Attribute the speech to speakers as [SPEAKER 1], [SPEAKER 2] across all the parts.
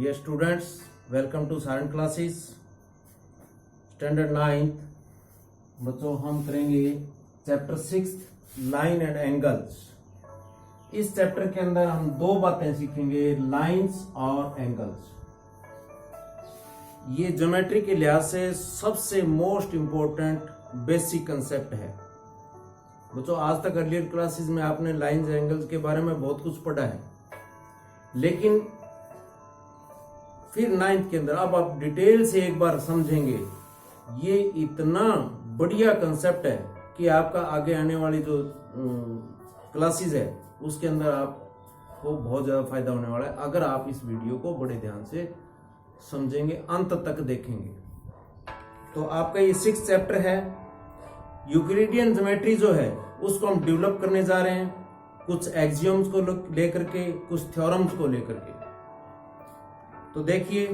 [SPEAKER 1] Dear students, welcome to Saran classes, standard 9th। बच्चों हम करेंगे चैप्टर 6 लाइन एंड एंगल्स। इस चैप्टर के अंदर हम दो बातें सीखेंगे, लाइंस और एंगल्स। ये ज्योमेट्री के लिहाज से सबसे मोस्ट इंपॉर्टेंट बेसिक कंसेप्ट है। बच्चों आज तक अर्लियर क्लासेस में आपने लाइंस एंगल्स के बारे में बहुत कुछ पढ़ा है, लेकिन फिर 9th के अंदर अब आप डिटेल से एक बार समझेंगे। ये इतना बढ़िया कंसेप्ट है कि आपका आगे आने वाली जो क्लासेस है उसके अंदर आपको बहुत ज्यादा फायदा होने वाला है अगर आप इस वीडियो को बड़े ध्यान से समझेंगे, अंत तक देखेंगे। तो आपका ये 6th चैप्टर है। यूक्लिडियन ज्योमेट्री जो है उसको हम डेवलप करने जा रहे हैं, कुछ एक्सियोम्स को लेकर के, कुछ थ्योरम्स को लेकर के। तो देखिए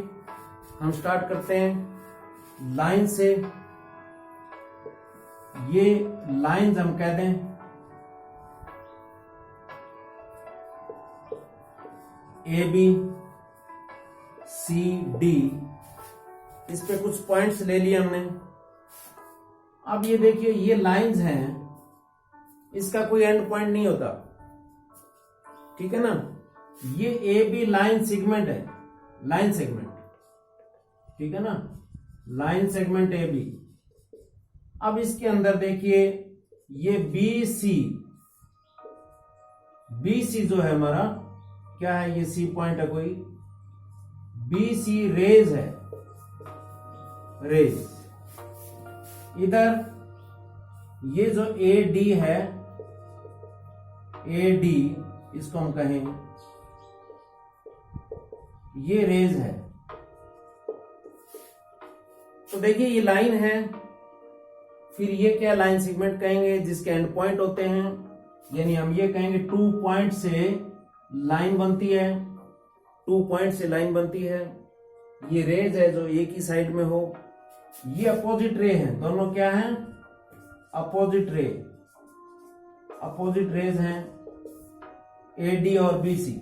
[SPEAKER 1] हम स्टार्ट करते हैं लाइन से। ये लाइंस हम कह दें ए बी सी डी, इस पे कुछ पॉइंट्स ले लिए हमने। अब ये देखिए ये लाइंस हैं, इसका कोई एंड पॉइंट नहीं होता, ठीक है ना। ये ए बी लाइन सेगमेंट है, लाइन सेगमेंट, ठीक है ना, लाइन सेगमेंट ए बी। अब इसके अंदर देखिए ये बी सी जो है हमारा क्या है, ये सी पॉइंट है कोई, बी सी रेज है, रेज। इधर ये जो ए डी है, ए डी इसको हम कहें ये रेज है। तो देखिए ये लाइन है, फिर ये क्या लाइन सेगमेंट कहेंगे जिसके एंड पॉइंट होते हैं, यानी हम ये कहेंगे 2 पॉइंट से लाइन बनती है, 2 पॉइंट से लाइन बनती है। ये रेज है जो एक ही साइड में हो। ये अपोजिट रे है, दोनों क्या हैं, अपोजिट रे, अपोजिट रेज हैं ए डी और बी सी,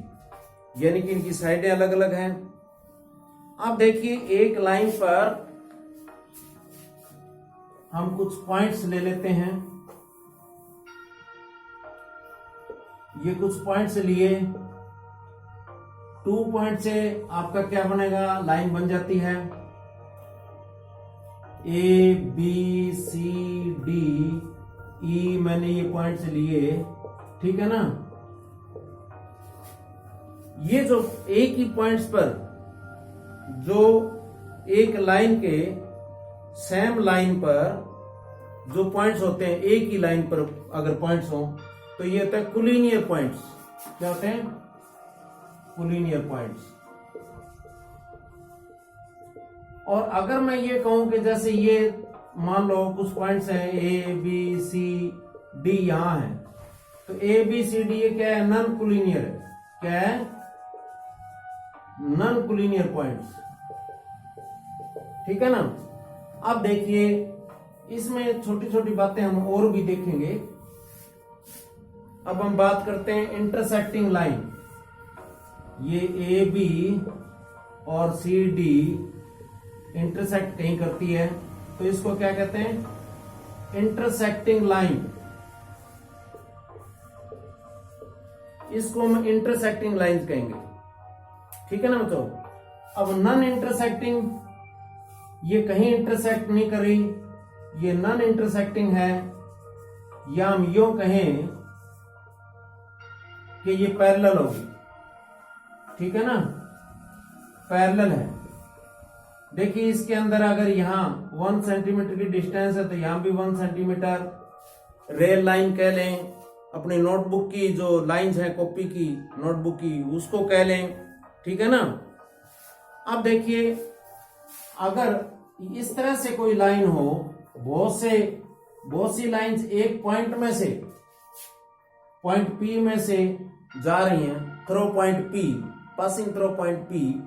[SPEAKER 1] यानी कि इनकी साइडें अलग अलग हैं। अब देखिए एक लाइन पर हम कुछ पॉइंट्स ले लेते हैं। ये कुछ पॉइंट्स लिए, 2 पॉइंट से आपका क्या बनेगा, लाइन बन जाती है A B C D E. मैंने ये पॉइंट्स लिए, ठीक है ना। ये जो एक ही पॉइंट्स पर, जो एक लाइन के सेम लाइन पर जो पॉइंट्स होते हैं, एक ही लाइन पर अगर पॉइंट्स हो तो ये होता है कोलिनियर पॉइंट्स। क्या होते हैं, कोलिनियर पॉइंट्स। और अगर मैं ये कहूं कि जैसे ये मान लो कुछ पॉइंट्स हैं ए बी सी डी यहां है, तो ए बी सी डी ये क्या है, नॉन कोलिनियर है। क्या है, नॉन कोलिनियर पॉइंट्स, ठीक है ना। अब देखिए इसमें छोटी छोटी बातें हम और भी देखेंगे। अब हम बात करते हैं इंटरसेक्टिंग लाइन। ये ए बी और सी डी इंटरसेक्ट कहीं करती है, तो इसको क्या कहते हैं, इंटरसेक्टिंग लाइन। इसको हम इंटरसेक्टिंग लाइंस कहेंगे, ठीक है ना बच्चों। अब नॉन इंटरसेक्टिंग, ये कहीं इंटरसेक्ट नहीं कर रही, ये नॉन इंटरसेक्टिंग है, या हम यूं कहें कि ये पैरेलल होगी, ठीक है ना, पैरेलल है। देखिए इसके अंदर अगर यहां 1 सेंटीमीटर की डिस्टेंस है तो यहां भी 1 सेंटीमीटर रेल लाइन कह लें। अपनी नोटबुक की जो लाइंस हैं, कॉपी की नोटबुक की, उसको कह लें, ठीक है ना। अब देखिए अगर इस तरह से कोई लाइन हो, बहुत सी लाइंस एक पॉइंट में से, पॉइंट पी में से जा रही हैं, through point P, passing through point P,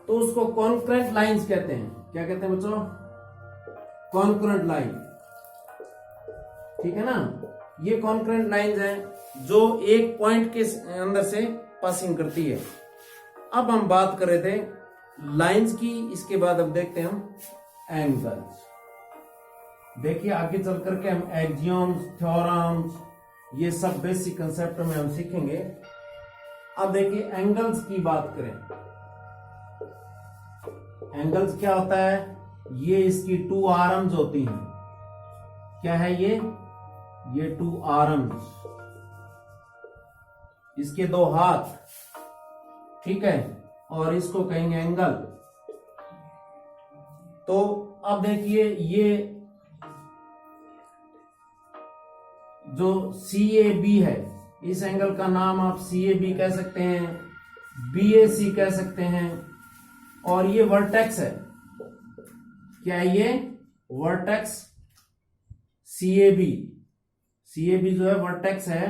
[SPEAKER 1] तो उसको कॉन्करेंट लाइंस कहते हैं। क्या कहते हैं बच्चों, कॉन्करेंट लाइन, ठीक है ना। ये कॉन्करेंट लाइंस हैं जो एक पॉइंट के अंदर से पासिंग करती है। अब हम बात कर रहे थे लाइंस की, इसके बाद अब देखते हैं हम एंगल्स। देखिए आगे चल करके हम एक्सियोम्स, थ्योरम्स, ये सब बेसिक कंसेप्ट में हम सीखेंगे। अब देखिए एंगल्स की बात करें, एंगल्स क्या होता है, ये इसकी टू आर्म्स होती हैं। क्या है ये टू आर्म्स, इसके दो हाथ, ठीक है, और इसको कहेंगे एंगल। तो अब देखिए ये जो CAB है, इस एंगल का नाम आप CAB कह सकते हैं, BAC कह सकते हैं, और ये वर्टेक्स है। क्या है ये वर्टेक्स CAB, CAB जो है वर्टेक्स है,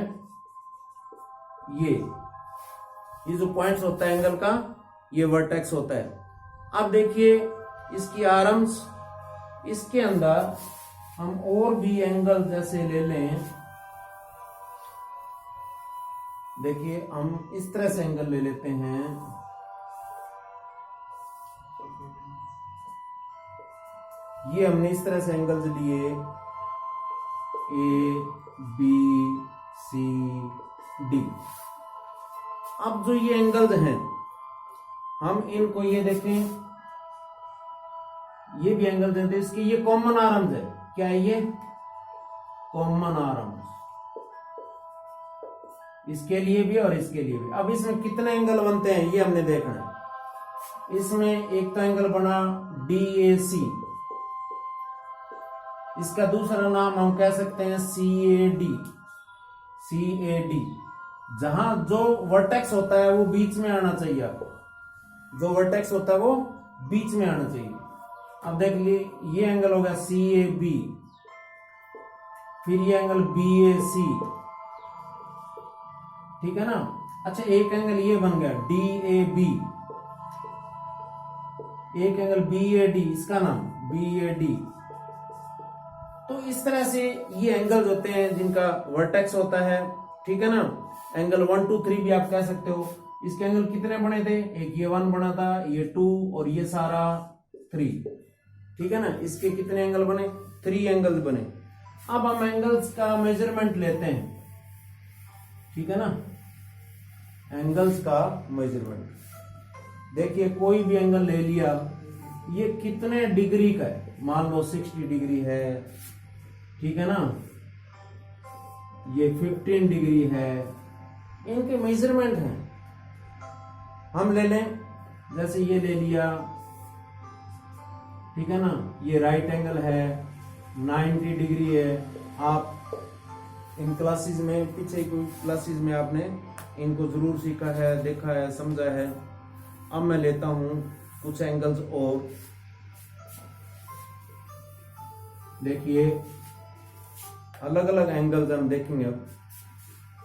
[SPEAKER 1] ये जो पॉइंट्स होता है एंगल का, ये वर्टेक्स होता है। अब देखिए इसकी आर्म्स, इसके अंदर हम और भी एंगल जैसे ले लें, देखिए हम इस तरह से एंगल ले लेते हैं, ये हमने इस तरह से एंगल्स लिए ABCD। अब जो ये एंगल्स हैं, हम इनको ये देखें, ये भी एंगल देते हैं, इसके ये कॉमन आर्म्स है। क्या है ये कॉमन आर्म्स, इसके लिए भी और इसके लिए भी। अब इसमें कितने एंगल बनते हैं ये हमने देखना है। इसमें एक तो एंगल बना DAC, इसका दूसरा नाम हम कह सकते हैं CAD। जहां जो वर्टेक्स होता है वो बीच में आना चाहिए, आपको जो वर्टेक्स होता है वो बीच में आना चाहिए। अब देख लीजिए ये एंगल हो गया CAB, फिर ये एंगल BAC, ठीक है ना। अच्छा एक एंगल ये बन गया DAB, एक एंगल BAD, इसका नाम BAD। तो इस तरह से ये एंगल्स होते हैं जिनका वर्टेक्स होता है, ठीक है ना। एंगल 1 2 3 भी आप कह सकते हो। इसके एंगल कितने बने थे, एक ये 1 बना था, ये 2 और ये सारा 3, ठीक है ना। इसके कितने एंगल बने, 3 एंगल्स बने। अब हम एंगल्स का मेजरमेंट लेते हैं, ठीक है ना, एंगल्स का मेजरमेंट। देखिए कोई भी एंगल ले लिया, ये कितने डिग्री का है, मान लो 60 डिग्री है, ठीक है ना, ये 15 डिग्री है, इनके मेजरमेंट हैं। हम ले लें, जैसे ये ले लिया, ठीक है ना, ये राइट एंगल है, 90 डिग्री है। आप इन क्लासेस में, पीछे की क्लासेस में आपने इनको जरूर सीखा है, देखा है, समझा है। अब मैं लेता हूं कुछ एंगल्स और, देखिए अलग अलग एंगल्स हम देखेंगे। अब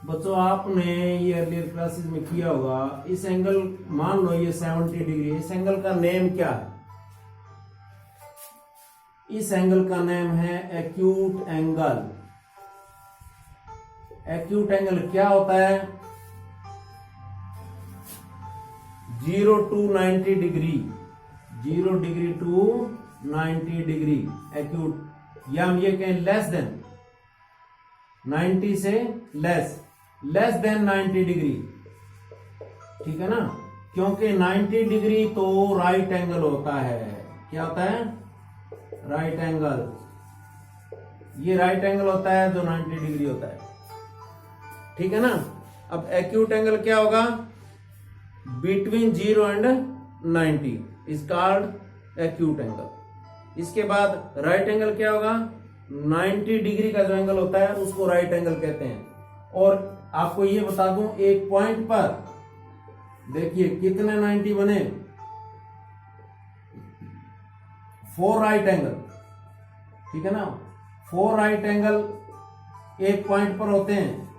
[SPEAKER 1] बच्चों आपने ये अर्लियर क्लासेस में किया होगा, इस एंगल मान लो ये 70 डिग्री, इस एंगल का नेम क्या है, इस एंगल का नेम है एक्यूट एंगल। एक्यूट एंगल क्या होता है, 0 to 90 degree, 0 degree to 90 degree acute, या हम ये कहें लेस देन 90 से लेस देन 90 डिग्री, ठीक है ना। क्योंकि 90 डिग्री तो राइट एंगल होता है। क्या होता है, राइट एंगल। ये राइट एंगल होता है जो 90 डिग्री होता है, ठीक है ना। अब एक्यूट एंगल क्या होगा, between 0 and 90 is called acute angle. इसके बाद राइट एंगल क्या होगा, 90 डिग्री का जो एंगल होता है उसको राइट एंगल कहते हैं। और आपको ये बता दूं, एक पॉइंट पर देखिए कितने 90 बने, 4 राइट एंगल, ठीक है ना। 4 राइट एंगल एक पॉइंट पर होते हैं,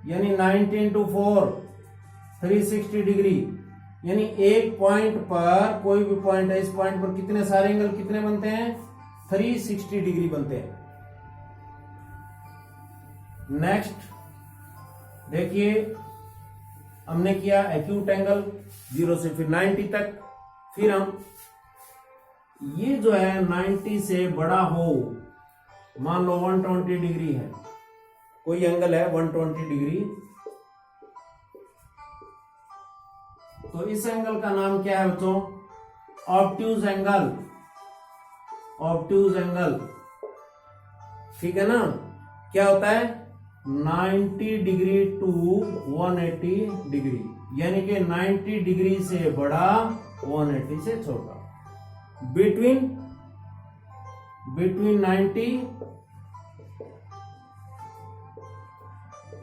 [SPEAKER 1] यानी 90 into 4 360 डिग्री, यानी एक पॉइंट पर, कोई भी पॉइंट है, इस पॉइंट पर कितने सारे एंगल कितने बनते हैं, 360 डिग्री बनते हैं। नेक्स्ट देखिए हमने किया एक्यूट एंगल 0 से फिर 90 तक, फिर हम ये जो है 90 से बड़ा हो, मान लो 120 डिग्री है, कोई एंगल है 120 डिग्री, तो इस एंगल का नाम क्या है बच्चों? ऑब्ट्यूज एंगल, ऑब्ट्यूज एंगल, ठीक है ना। क्या होता है? 90 डिग्री टू 180 डिग्री, यानी कि 90 डिग्री से बड़ा 180 से छोटा, बिटवीन 90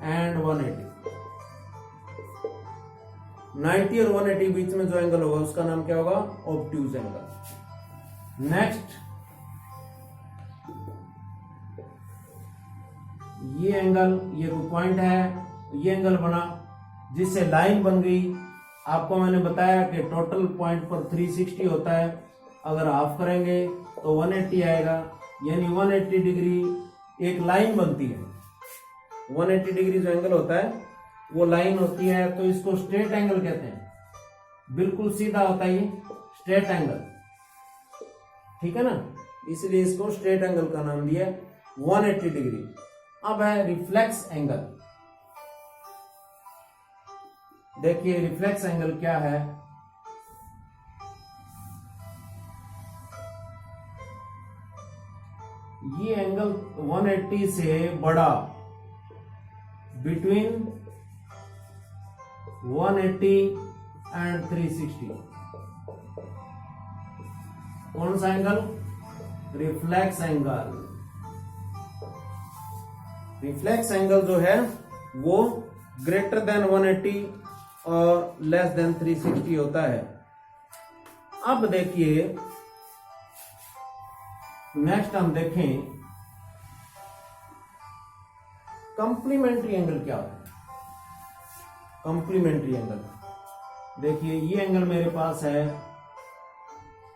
[SPEAKER 1] एंड 180, 90 और 180 बीच में जो एंगल होगा उसका नाम क्या होगा? Obtuse angle. नेक्स्ट, ये एंगल, ये पॉइंट है, ये एंगल बना जिससे लाइन बन गई। आपको मैंने बताया कि टोटल पॉइंट पर 360 होता है, अगर हाफ करेंगे तो 180 आएगा, यानी 180 डिग्री एक लाइन बनती है। 180 डिग्री जो एंगल होता है वो लाइन होती है, तो इसको स्ट्रेट एंगल कहते हैं, बिल्कुल सीधा होता है ये स्ट्रेट एंगल, ठीक है ना, इसलिए इसको स्ट्रेट एंगल का नाम दिया 180 डिग्री। अब है रिफ्लेक्स एंगल। देखिए रिफ्लेक्स एंगल क्या है? ये एंगल 180 से बड़ा, बिटवीन 180 एंड 360, कौन सा angle? Reflex angle. Reflex angle जो है वो ग्रेटर देन 180 और लेस देन 360 होता है। अब देखिए नेक्स्ट हम देखें कंप्लीमेंट्री एंगल क्या होता है। कंप्लीमेंट्री एंगल, देखिए ये एंगल मेरे पास है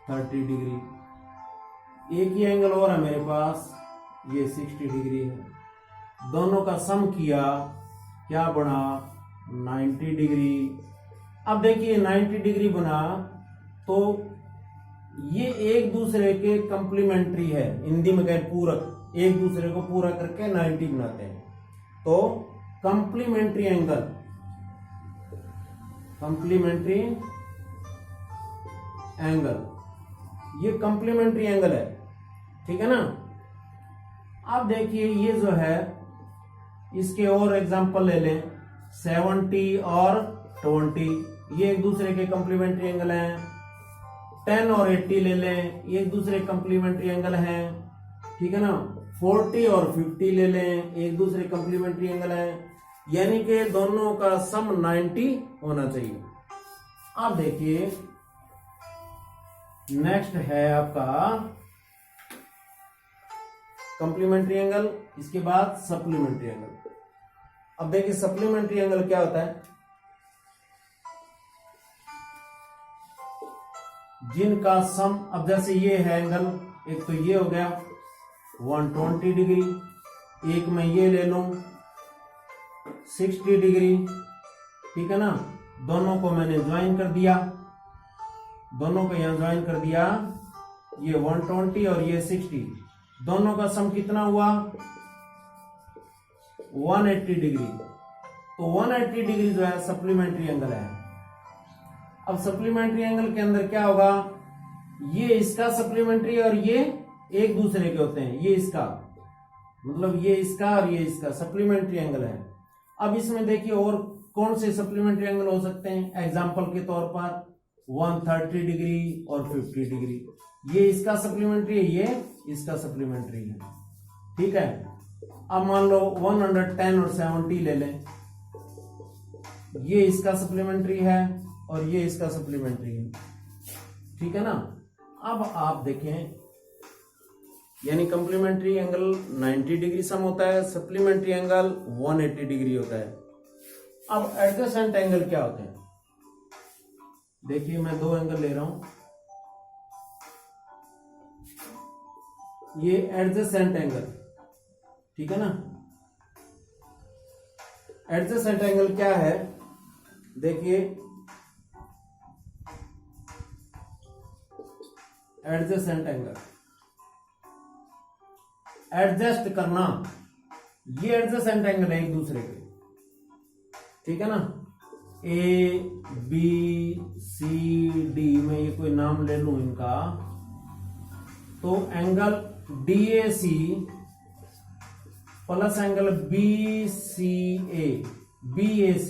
[SPEAKER 1] 30 डिग्री, एक ही एंगल और है मेरे पास, ये 60 डिग्री है, दोनों का सम किया क्या बना? 90 डिग्री। अब देखिए 90 डिग्री बना तो ये एक दूसरे के कंप्लीमेंट्री है, हिंदी में कहें पूरक, एक दूसरे को पूरा करके 90 बनाते हैं। तो कंप्लीमेंट्री एंगल, कंप्लीमेंट्री एंगल, ये कंप्लीमेंट्री एंगल है, ठीक है ना। अब देखिए ये जो है, इसके और एग्जांपल ले लें, 70 और 20, ये एक दूसरे के कंप्लीमेंट्री एंगल हैं। 10 और 80 ले लें, ये एक दूसरे कंप्लीमेंट्री एंगल हैं, ठीक है ना। 40 और 50 ले लें, एक दूसरे कंप्लीमेंट्री एंगल हैं, यानी कि दोनों का सम 90 होना चाहिए। अब देखिए नेक्स्ट है आपका कंप्लीमेंट्री एंगल, इसके बाद सप्लीमेंट्री एंगल। अब देखिए सप्लीमेंट्री एंगल क्या होता है? जिनका सम, अब जैसे ये है एंगल, एक तो ये हो गया 120 डिग्री, एक मैं ये ले लूं 60 डिग्री, ठीक है ना। दोनों को मैंने ज्वाइन कर दिया, दोनों को यहां ज्वाइन कर दिया, ये 120 और ये 60, दोनों का सम कितना हुआ? 180 डिग्री। तो 180 डिग्री जो है सप्लीमेंट्री एंगल है। अब सप्लीमेंट्री एंगल के अंदर क्या होगा? ये इसका सप्लीमेंट्री और ये एक दूसरे के होते हैं, ये इसका, मतलब ये इसका और ये इसका सप्लीमेंट्री एंगल है। अब इसमें देखिए और कौन से सप्लीमेंट्री एंगल हो सकते हैं? एग्जांपल के तौर पर 130 डिग्री और 50 डिग्री, ये इसका सप्लीमेंट्री है, ये इसका सप्लीमेंट्री है, ठीक है। अब मान लो 110 और 70 ले लें, ये इसका सप्लीमेंट्री है और ये इसका सप्लीमेंट्री है, ठीक है ना। अब आप देखें, यानी कंप्लीमेंट्री एंगल 90 डिग्री सम होता है, सप्लीमेंट्री एंगल 180 डिग्री होता है। अब एडजेसेंट एंगल क्या होते हैं? देखिए मैं दो एंगल ले रहा हूं, ये एडजेसेंट एंगल, ठीक है ना। एडजेसेंट एंगल क्या है? देखिए एडजेसेंट एंगल, एडजस्ट करना, ये एडजेसेंट एंगल है एक दूसरे के, ठीक है ना। ए बी सी डी में ये कोई नाम ले लूं इनका, तो angle DAC plus angle BCA, BAC,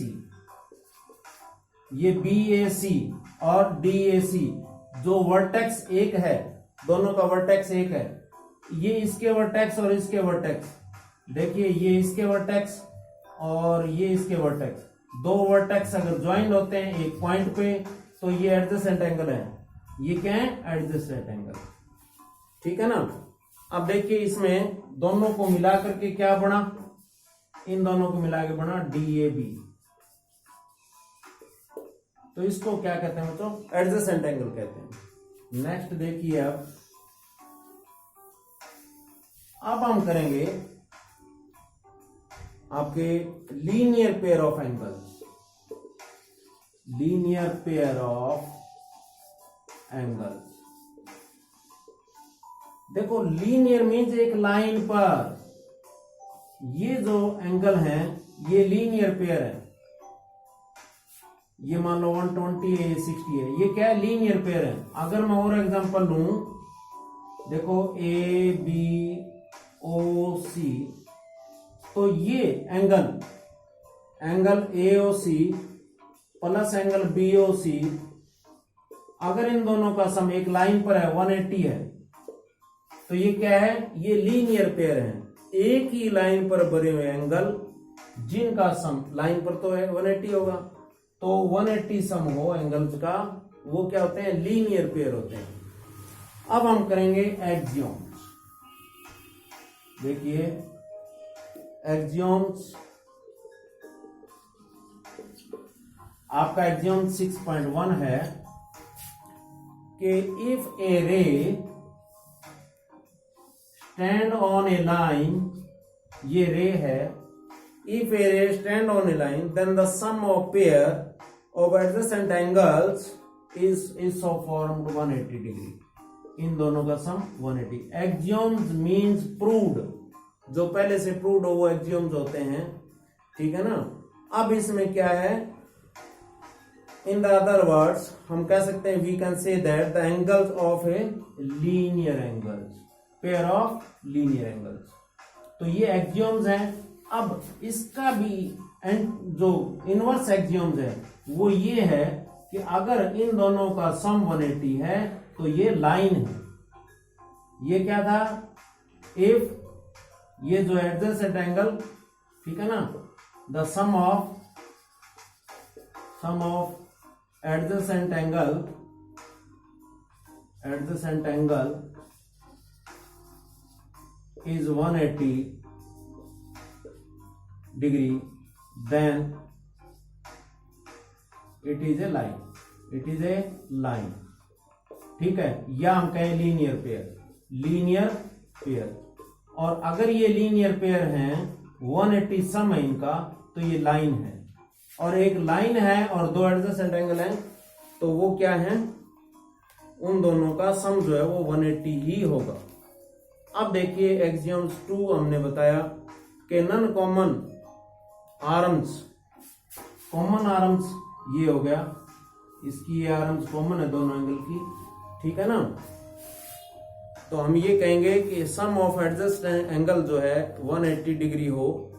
[SPEAKER 1] ये BAC और DAC जो वर्टेक्स एक है, दोनों का वर्टेक्स एक है, ये इसके वर्टेक्स और इसके वर्टेक्स, देखिए ये इसके वर्टेक्स और ये इसके वर्टेक्स, दो वर्टेक्स अगर ज्वाइन होते हैं एक पॉइंट पे तो ये एडजेसेंट एंगल है, ये क्या है एडजेसेंट एंगल, ठीक है ना। अब देखिए इसमें दोनों को मिला करके क्या बना, इन दोनों को मिला के बना DAB, तो इसको क्या कहते हैं बच्चों, एडजेसेंट एंगल कहते हैं। नेक्स्ट देखिए अब हम करेंगे आपके linear pair of angles, linear pair of angles. देखो लीनियर मीन्स एक लाइन पर ये जो एंगल है ये लीनियर पेयर है, ये मान लो 120 है, 60 है, ये क्या है लीनियर पेयर है। अगर मैं और एग्जांपल लूं, देखो ABOC, तो ये angle AOC plus angle BOC, अगर इन दोनों का सम एक लाइन पर है 180 है, तो ये क्या है, ये लीनियर पेयर है, एक ही लाइन पर बने हुए एंगल जिनका सम लाइन पर तो है 180 होगा, तो 180 सम हो एंगल्स का, वो क्या होते हैं लीनियर पेयर होते हैं। अब हम करेंगे एक्सियोम्स, देखिए एक्सियोम्स, आपका एक्सियोम 6.1 है कि if a ray stand on a line, ये रे है, if a ray stand on a line then the sum of pair of adjacent angles is so formed 180 degree, इन दोनों का सम 180। एक्सियोम्स मींस प्रूव्ड, जो पहले से प्रूव्ड हो वो एक्सियोम्स होते हैं, ठीक है ना। अब इसमें क्या है, इन द अदर वर्ड्स हम कह सकते हैं, we can say that the angles of a linear angles, pair of linear angles, तो ये एक्सियोम्स हैं। अब इसका भी जो इनवर्स एक्सियोम्स है वो ये है कि अगर इन दोनों का सम 180 है तो ये लाइन है, ये क्या था, इफ ये जो एडजेसेंट एंगल, ठीक है ना, the sum of adjacent angle is 180 degree, then it is a line, it is a line, ठीक है, या हम कहें लीनियर पेयर। और अगर ये लीनियर पेयर हैं 180 सम है इनका, तो ये लाइन है, और एक लाइन है और दो एडजेसेंट एंगल हैं, तो वो क्या है, उन दोनों का सम जो है वो 180 ही होगा। अब देखिए एक्सियोम्स 2 हमने बताया कि नन कॉमन आर्म्स ये हो गया, इसकी ये आर्म्स कॉमन है दोनों एंगल की, ठीक है ना। तो हम ये कहेंगे कि सम ऑफ एडजेसेंट एंगल जो है 180 डिग्री हो,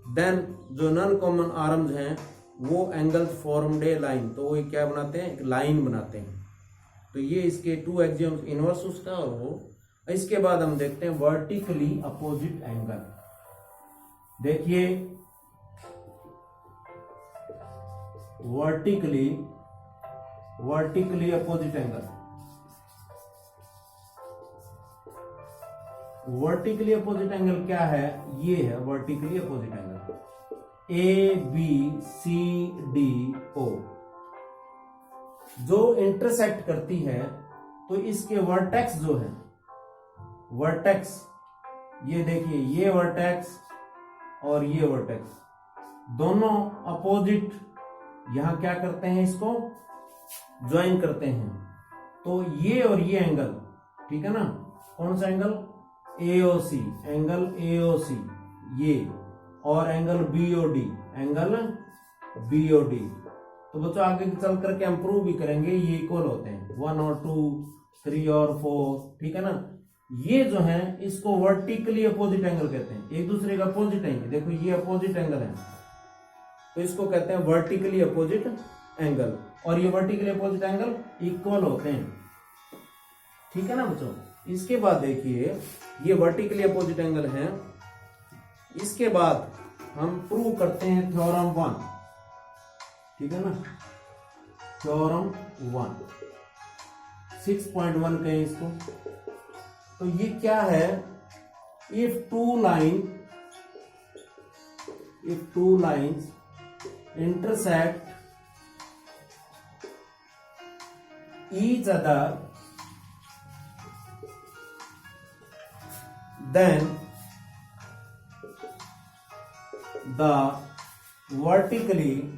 [SPEAKER 1] देन जो नन कॉमन आर्म्स हैं वो एंगल्स फॉर्म्ड ए लाइन, तो वो क्या बनाते हैं, एक लाइन बनाते हैं। तो ये इसके 2 एक्सियोम्स, इनवर्स उसका और वो। इसके बाद हम देखते हैं वर्टिकली अपोजिट एंगल। देखिए vertically opposite angle, vertically opposite angle क्या है, ये है वर्टिकली अपोजिट एंगल, ABCDO जो इंटरसेक्ट करती है, तो इसके वर्टेक्स जो है, वर्टेक्स ये देखिए, ये वर्टेक्स और ये वर्टेक्स दोनों अपोजिट यहां क्या करते हैं, इसको ज्वाइन करते हैं। तो ये और ये एंगल, ठीक है ना, कौन सा एंगल, AOC, एंगल AOC ये, और एंगल BOD, एंगल BOD। तो बच्चों आगे चल करके हम प्रूव भी करेंगे ये इक्वल होते हैं, 1 और 2, 3 और 4, ठीक है ना। ये जो है इसको वर्टिकली अपोजिट एंगल कहते हैं, एक दूसरे का अपोजिट एंगल। देखो ये अपोजिट एंगल है, तो इसको कहते हैं वर्टिकली अपोजिट एंगल, और ये वर्टिकली अपोजिट एंगल इक्वल होते हैं, ठीक है ना बच्चों। इसके बाद देखिए ये वर्टिकली अपोजिट एंगल है। इसके बाद हम प्रूव करते हैं थ्योरम 1, ठीक है ना, थ्योरम 1, 6.1 कहें इसको। तो ये क्या है, if two lines intersect each other, then the vertically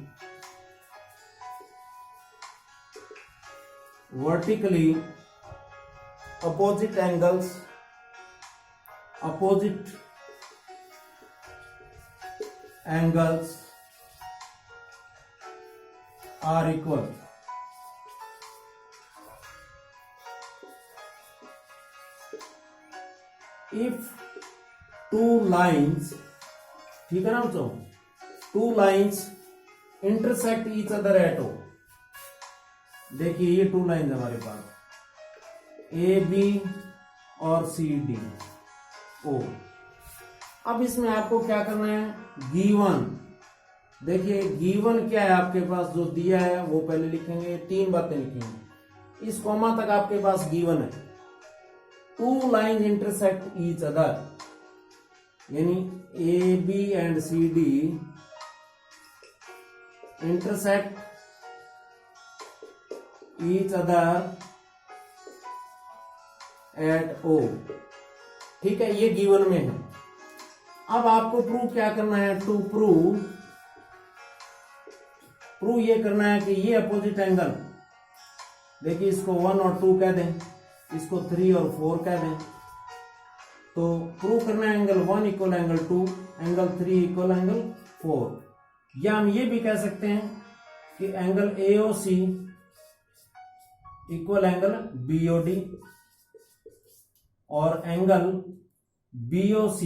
[SPEAKER 1] opposite angles are equal. If two lines, ठीक है ना बच्चों, two lines intersect each other at O। देखिए ये टू लाइन हमारे पास AB और CD O। अब इसमें आपको क्या करना है, गिवन, देखिए गिवन क्या है आपके पास, जो दिया है वो पहले लिखेंगे, 3 बातें लिखेंगे। इस कॉमा तक आपके पास गिवन है, two line intersect each other, यानी AB and CD intersect each other at O, ठीक है, ये गिवन में है। अब आपको प्रूव क्या करना है, टू प्रूव ये करना है कि ये अपोजिट एंगल, देखिए इसको 1 और 2 कह दें, इसको 3 और 4 कह दें। तो प्रूव करना है angle 1 equal angle 2, angle 3 equal angle 4। या हम ये भी कह सकते हैं कि angle AOC equal angle BOD और angle BOC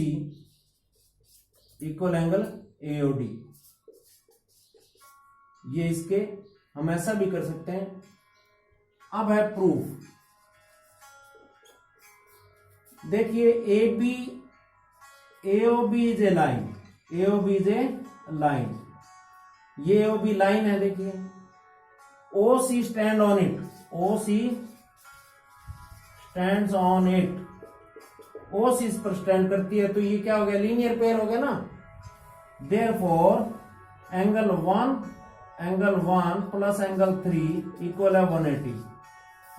[SPEAKER 1] equal angle AOD। ये इसके हम ऐसा भी कर सकते हैं। अब है प्रूफ, देखिए AOB is a line, AOB is a line, ये AOB लाइन है। देखिए OC stand on it, OC stands on it, OC इस पर स्टैंड करती है, तो ये क्या हो गया, लीनियर पेयर हो गया ना। Therefore angle 1 plus angle 3 equal है 180।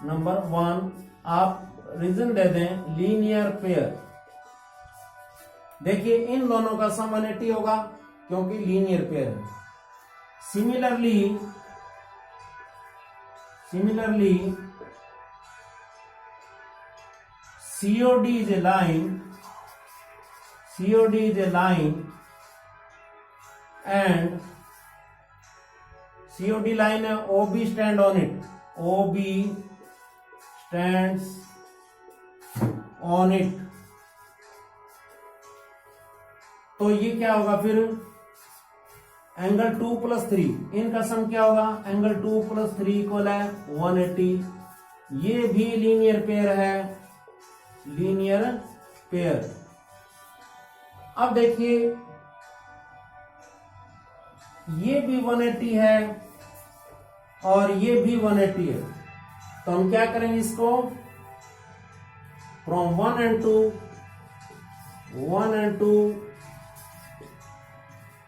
[SPEAKER 1] नंबर 1 आप रीजन दे दें, लीनियर पेयर। देखिए इन दोनों का सम 180 होगा क्योंकि लीनियर पेयर है। Similarly COD is a line and COD line है, OB stand on it, OB stands on it। तो ये क्या होगा फिर, एंगल 2 प्लस 3, इनका सम क्या होगा, एंगल 2 प्लस 3 इक्वल है 180। ये भी लीनियर पेयर है, लीनियर पेयर। अब देखिए ये भी 180 है और ये भी 180 है, तो हम क्या करेंगे, इसको फ्रॉम 1 and 2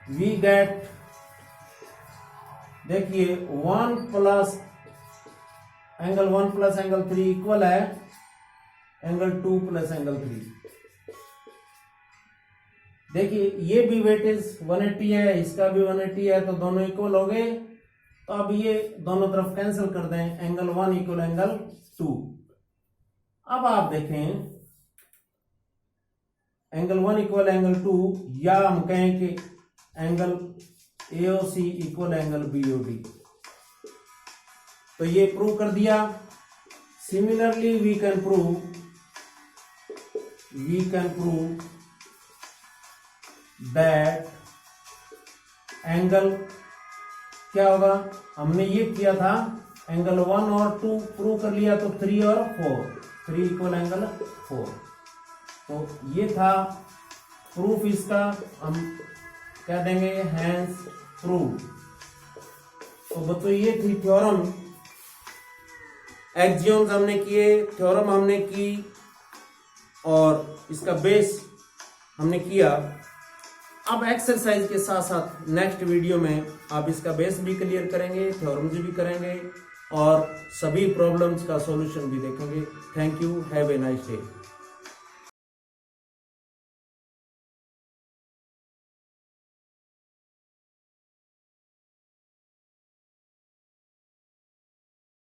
[SPEAKER 1] वी गेट, देखिए 1 प्लस एंगल 3 इक्वल है एंगल 2 प्लस एंगल 3। देखिए ये भी वेटेज 180 है, इसका भी 180 है, तो दोनों इक्वल हो गए। तो अब ये दोनों तरफ कैंसिल कर दें, एंगल 1 इक्वल एंगल 2। अब आप देखें एंगल 1 इक्वल एंगल 2, या हम कहें कि angle AOC equal angle BOD। तो ये प्रूव कर दिया। Similarly we can prove that angle क्या होगा, हमने ये किया था एंगल 1 और 2 प्रूव कर लिया, तो 3 और 4, 3 इक्वल एंगल 4। तो ये था प्रूफ, इसका हम क्या देंगे, हैंस प्रूफ। तो बच्चों ये थी थ्योरम, एक्सियोम्स हमने किए, थ्योरम हमने की और इसका बेस हमने किया। अब एक्सरसाइज के साथ साथ नेक्स्ट वीडियो में आप इसका बेस भी क्लियर करेंगे, थ्योरम्स भी करेंगे और सभी प्रॉब्लम्स का सॉल्यूशन भी देखेंगे। Thank you, have a nice day.